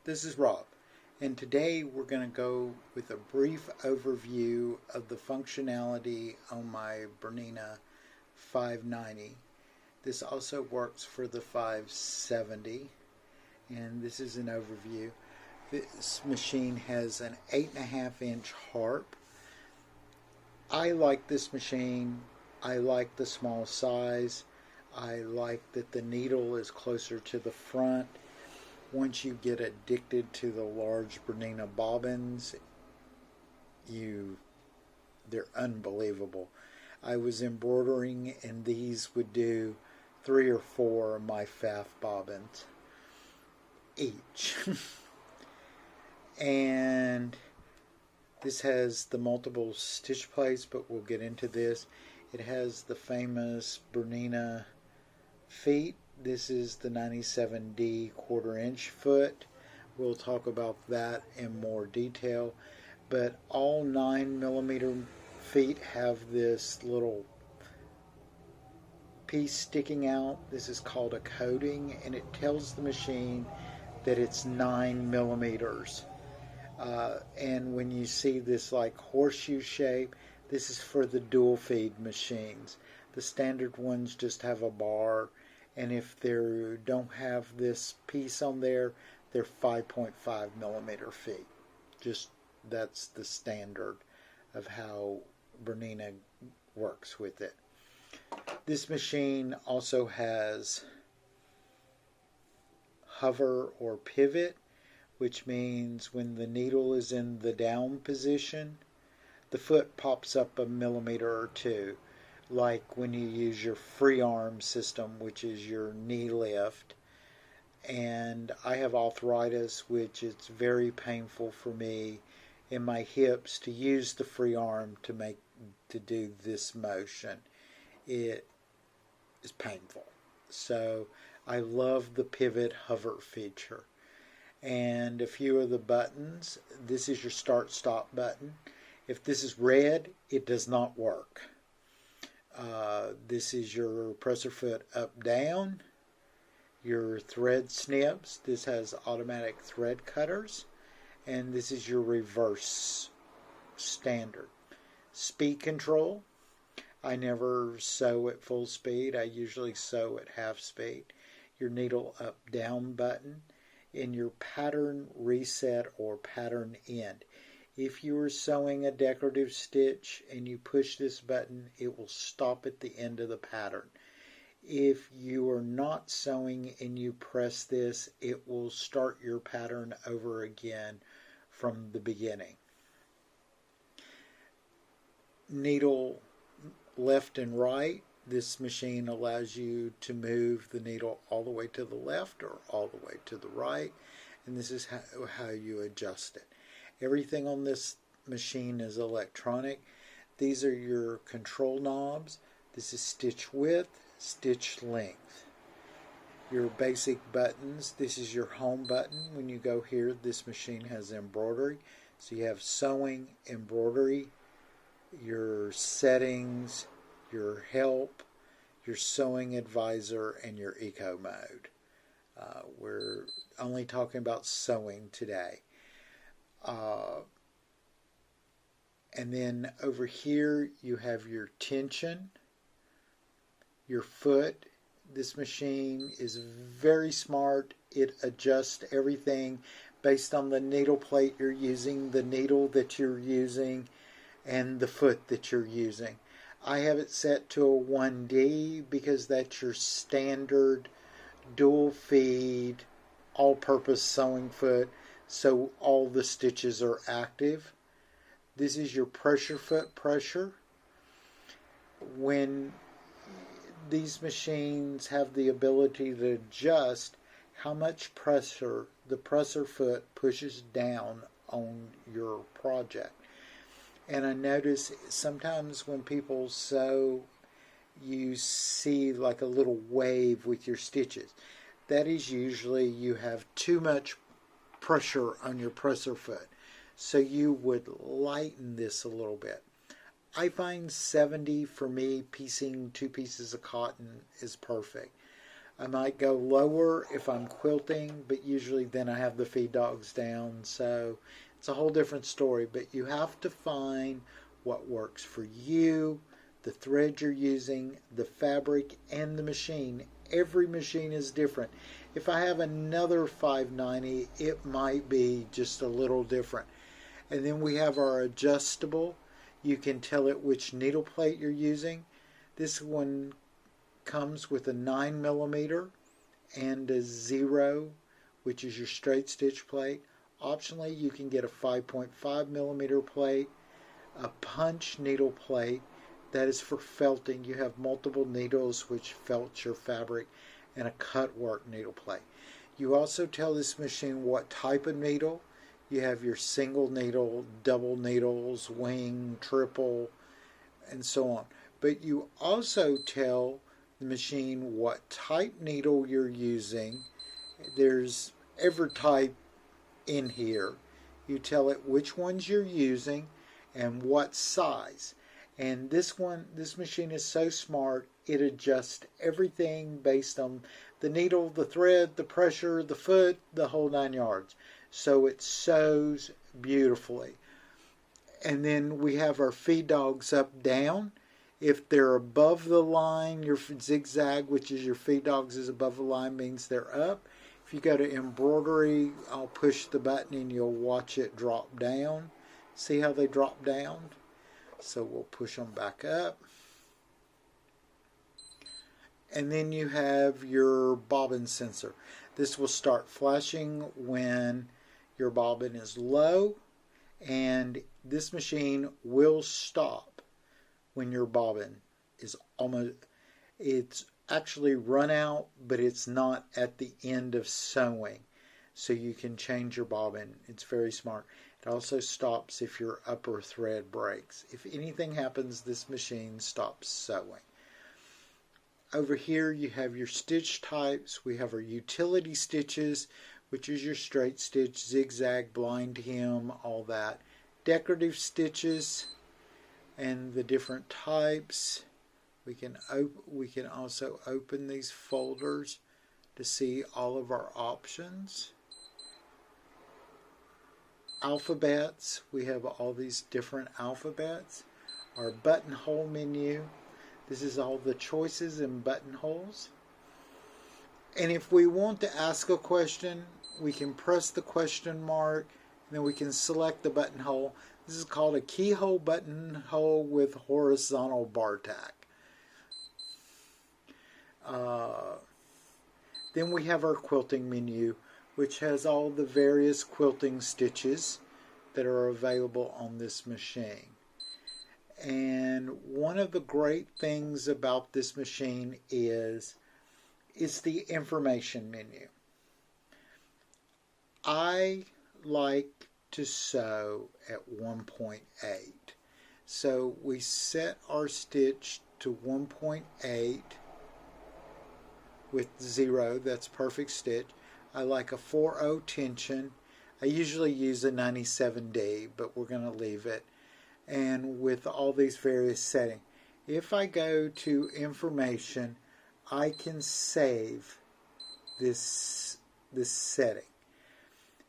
this is Rob, and today we're going to go with a brief overview of the functionality on my Bernina 590. This also works for the 570, and this is an overview. This machine has an 8.5-inch harp. I like this machine. I like the small size. I like that the needle is closer to the front. Once you get addicted to the large Bernina bobbins, they're unbelievable. I was embroidering, and these would do 3 or 4 of my Pfaff bobbins each. And this has the multiple stitch plates, but we'll get into this. It has the famous Bernina feet. This is the 97D 1/4-inch foot. We'll talk about that in more detail. But all 9mm feet have this little piece sticking out. This is called a coating, and it tells the machine that it's 9mm. And when you see this like horseshoe shape, this is for the dual feed machines. The standard ones just have a bar, and if they don't have this piece on there, they're 5.5mm feet. Just that's the standard of how Bernina works with it. This machine also has hover or pivot, which means when the needle is in the down position, the foot pops up 1mm or 2, like when you use your free arm system, which is your knee lift. And I have arthritis, which it's very painful for me in my hips to use the free arm to do this motion. It is painful. So I love the pivot hover feature. And a few of the buttons. This is your start stop button. If this is red, it does not work. This is your presser foot up down. Your thread snips. This has automatic thread cutters. And this is your reverse standard. Speed control. I never sew at full speed. I usually sew at half speed. Your needle up down button. In your pattern reset or pattern end. If you are sewing a decorative stitch and you push this button, it will stop at the end of the pattern. If you are not sewing and you press this, it will start your pattern over again from the beginning. Needle left and right. This machine allows you to move the needle all the way to the left or all the way to the right, and this is how you adjust it. Everything on this machine is electronic. These are your control knobs. This is stitch width, stitch length. Your basic buttons. This is your home button. When you go here, this machine has embroidery. So you have sewing, embroidery, your settings, your help, your sewing advisor, and your eco mode. We're only talking about sewing today. And then over here you have your tension, your foot. This machine is very smart. It adjusts everything based on the needle plate you're using, the needle that you're using, and the foot that you're using. I have it set to a 1D because that's your standard dual feed all-purpose sewing foot, so all the stitches are active. This is your pressure foot pressure. When these machines have the ability to adjust how much pressure the presser foot pushes down on your project. And I notice sometimes when people sew, you see like a little wave with your stitches. That is usually you have too much pressure on your presser foot. So you would lighten this a little bit. I find 70 for me, piecing 2 pieces of cotton is perfect. I might go lower if I'm quilting, but usually then I have the feed dogs down, so it's a whole different story. But you have to find what works for you, the thread you're using, the fabric, and the machine. Every machine is different. If I have another 590, it might be just a little different. And then we have our adjustable. You can tell it which needle plate you're using. This one comes with a 9mm and a 0, which is your straight stitch plate. Optionally, you can get a 5.5mm plate, a punch needle plate. That is for felting. You have multiple needles which felt your fabric, and a cut work needle plate. You also tell this machine what type of needle. You have your single needle, double needles, wing, triple, and so on. But you also tell the machine what type needle you're using. There's every type in here. You tell it which ones you're using and what size. And this machine is so smart, it adjusts everything based on the needle, the thread, the pressure, the foot, the whole 9 yards. So it sews beautifully. And then we have our feed dogs up, down. If they're above the line, your zigzag, which is your feed dogs, is above the line, means they're up. If you go to embroidery, I'll push the button and you'll watch it drop down. See how they drop down? So we'll push them back up. And then you have your bobbin sensor. This will start flashing when your bobbin is low, and this machine will stop when your bobbin is it's actually run out, but it's not at the end of sewing. So you can change your bobbin. It's very smart. It also stops if your upper thread breaks. If anything happens, this machine stops sewing. Over here you have your stitch types. We have our utility stitches, which is your straight stitch, zigzag, blind hem, all that. Decorative stitches and the different types. We can also open these folders to see all of our options. Alphabets, we have all these different alphabets. Our buttonhole menu, this is all the choices in buttonholes. And if we want to ask a question, we can press the question mark, and then we can select the buttonhole. This is called a keyhole buttonhole with horizontal bar tack. Then we have our quilting menu, which has all the various quilting stitches that are available on this machine. And one of the great things about this machine is the information menu. I like to sew at 1.8. So we set our stitch to 1.8 with 0, that's perfect stitch. I like a 4/0 tension. I usually use a 97D, but we're going to leave it. And with all these various settings. If I go to information, I can save this setting.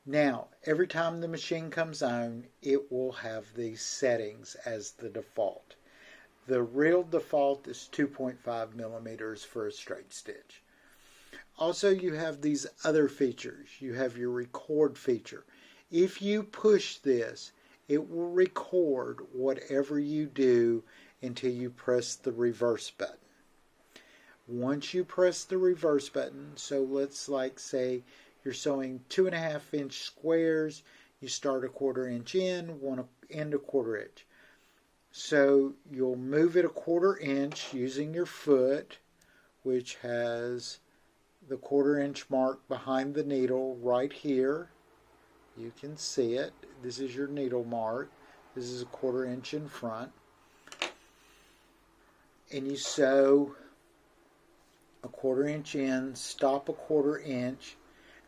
Now, every time the machine comes on, it will have these settings as the default. The real default is 2.5 millimeters for a straight stitch. Also, you have these other features. You have your record feature. If you push this, it will record whatever you do until you press the reverse button. Once you press the reverse button, so let's say you're sewing 2.5 inch squares, you start a 1/4 inch in, want to end a 1/4 inch. So you'll move it a 1/4 inch using your foot, which has the 1/4 inch mark behind the needle right here. You can see it. This is your needle mark. This is a 1/4 inch in front. And you sew a 1/4 inch in, stop a 1/4 inch,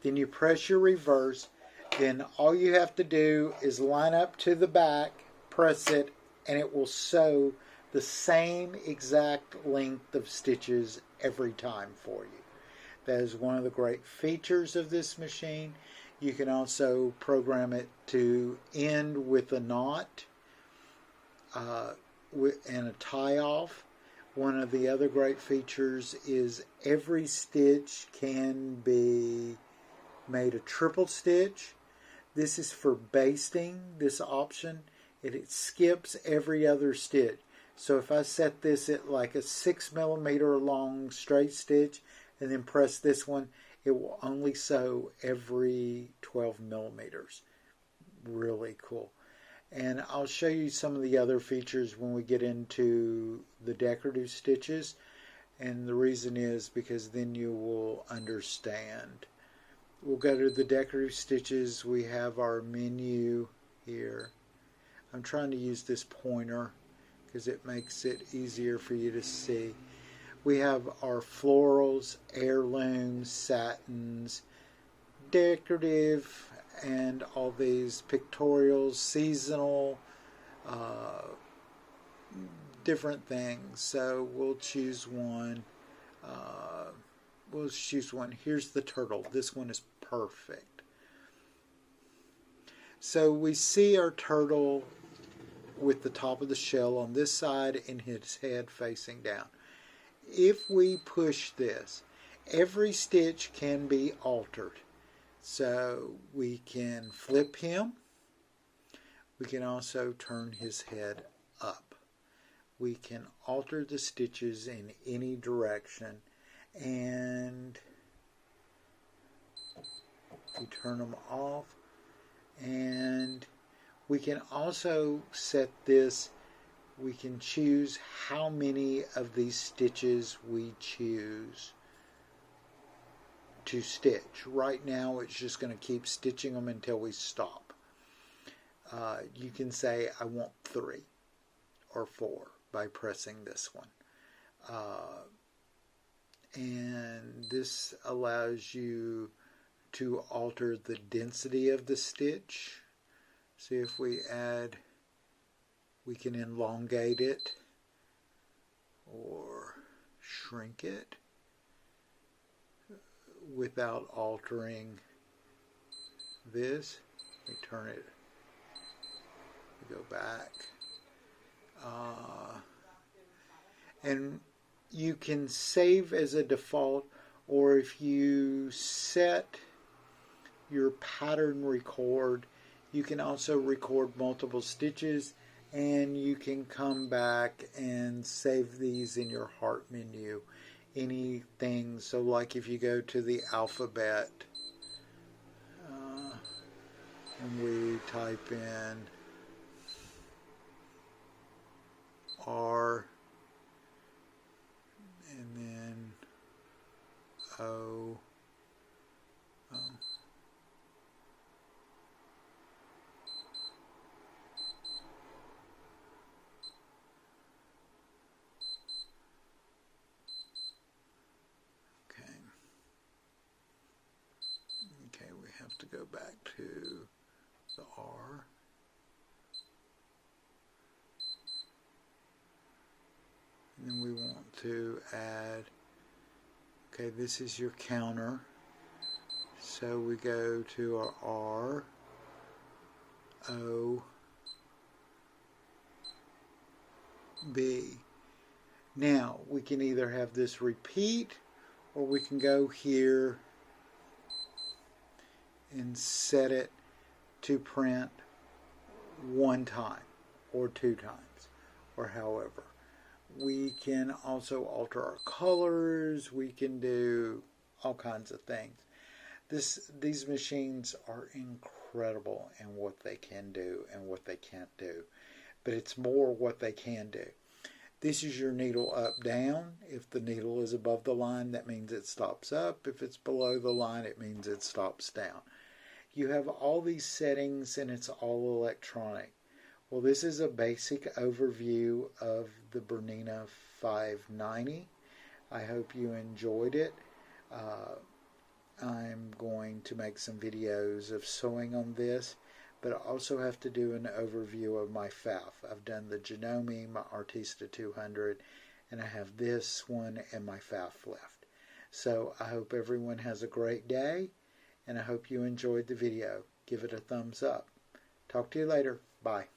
then you press your reverse. Then all you have to do is line up to the back, press it, and it will sew the same exact length of stitches every time for you. That is one of the great features of this machine. You can also program it to end with a knot and a tie-off. One of the other great features is every stitch can be made a triple stitch. This is for basting, this option. It skips every other stitch. So if I set this at like a 6 millimeter long straight stitch and then press this one, it will only sew every 12 millimeters. Really cool. And I'll show you some of the other features when we get into the decorative stitches. And the reason is because then you will understand. We'll go to the decorative stitches. We have our menu here. I'm trying to use this pointer because it makes it easier for you to see. We have our florals, heirlooms, satins, decorative, and all these pictorials, seasonal, different things. So we'll choose one. Here's the turtle. This one is perfect. So we see our turtle with the top of the shell on this side and his head facing down. If we push this, every stitch can be altered. So we can flip him. We can also turn his head up. We can alter the stitches in any direction, and we turn them off, and we can also set this. We can choose how many of these stitches we choose to stitch. Right now it's just going to keep stitching them until we stop. You can say I want 3 or 4 by pressing this one. And this allows you to alter the density of the stitch. See, if we add, we can elongate it or shrink it without altering this. We turn it, we go back. And you can save as a default, or if you set your pattern record, you can also record multiple stitches, and you can come back and save these in your heart menu. Anything, so like if you go to the alphabet and we type in R and then O, Okay, we have to go back to the R. And then we want to add, okay, this is your counter. So we go to our R, O, B. Now, we can either have this repeat, or we can go here and set it to print 1 time, or 2 times, or however. We can also alter our colors. We can do all kinds of things. These machines are incredible in what they can do and what they can't do. But it's more what they can do. This is your needle up, down. If the needle is above the line, that means it stops up. If it's below the line, it means it stops down. You have all these settings and it's all electronic. Well, this is a basic overview of the Bernina 590. I hope you enjoyed it. I'm going to make some videos of sewing on this, but I also have to do an overview of my FAF. I've done the Janome, my Artista 200, and I have this one and my FAF left. So I hope everyone has a great day, and I hope you enjoyed the video. Give it a thumbs up. Talk to you later. Bye.